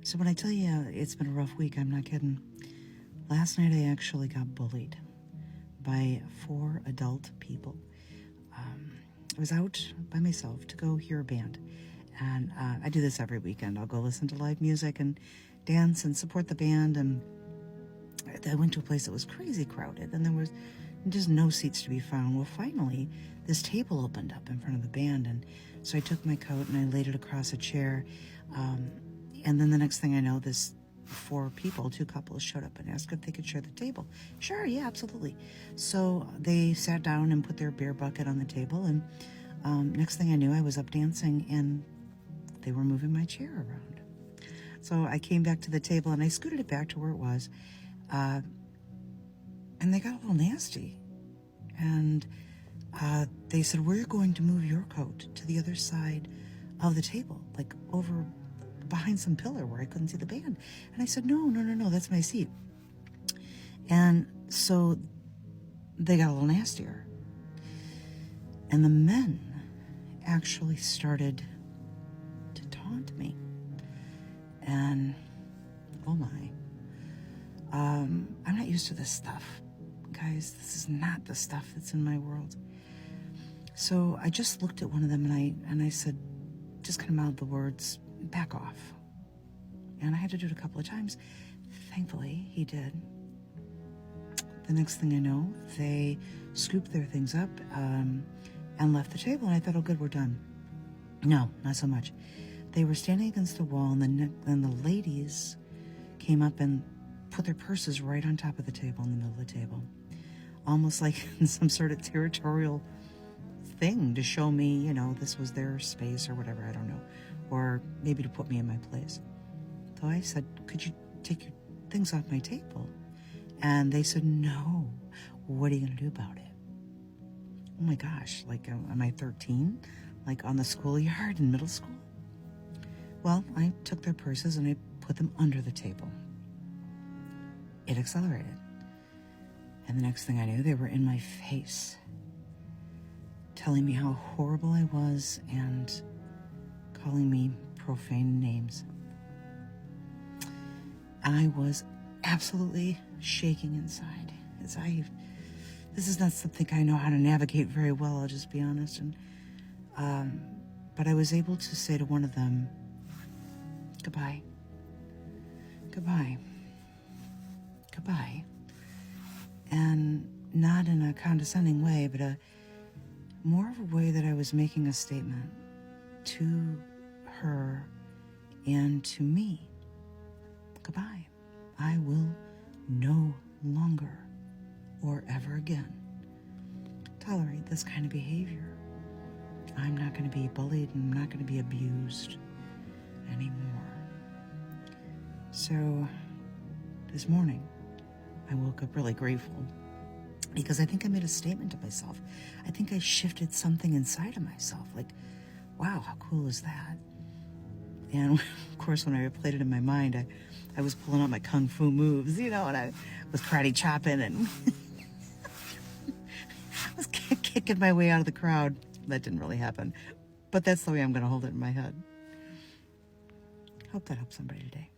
So when I tell you it's been a rough week, I'm not kidding. Last night I actually got bullied by 4 adult people. I was out by myself to go hear a band. And I do this every weekend. I'll go listen to live music and dance and support the band. And I went to a place that was crazy crowded, and there was just no seats to be found. Well, finally, this table opened up in front of the band, and so I took my coat and I laid it across a chair. And then the next thing I know, this 4 people, 2 couples, showed up and asked if they could share the table. Sure, yeah, absolutely. So they sat down and put their beer bucket on the table, and next thing I knew, I was up dancing, and they were moving my chair around. So I came back to the table and I scooted it back to where it was. And they got a little nasty. And they said, we're going to move your coat to the other side of the table, like over behind some pillar where I couldn't see the band. And I said, no, that's my seat. And so they got a little nastier. And the men actually started to taunt me. And oh my, I'm not used to this stuff. Guys, this is not the stuff that's in my world. So I just looked at one of them and I said, just kind of mouthed the words, back off. And I had to do it a couple of times. Thankfully, he did. The next thing I know, they scooped their things up and left the table. And I thought, oh, good, we're done. No, not so much. They were standing against the wall, and then the ladies came up and put their purses right on top of the table, in the middle of the table. Almost like some sort of territorial thing to show me, this was their space or whatever, I don't know. Or maybe to put me in my place. So I said, could you take your things off my table? And they said, no. What are you going to do about it? Oh my gosh, like, am I 13? Like on the schoolyard in middle school? Well, I took their purses and I put them under the table. It accelerated. And the next thing I knew, they were in my face, telling me how horrible I was and calling me profane names. I was absolutely shaking inside. This is not something I know how to navigate very well, I'll just be honest. But I was able to say to one of them, goodbye. Goodbye. Goodbye. And not in a condescending way, but more of a way that I was making a statement to her and to me. Goodbye. I will no longer or ever again tolerate this kind of behavior. I'm not going to be bullied and I'm not going to be abused anymore. So this morning, I woke up really grateful because I think I made a statement to myself. I think I shifted something inside of myself. Like, wow, how cool is that? And of course, when I replayed it in my mind, I was pulling out my kung fu moves, and I was karate chopping and I was kicking my way out of the crowd. That didn't really happen, but that's the way I'm going to hold it in my head. Hope that helps somebody today.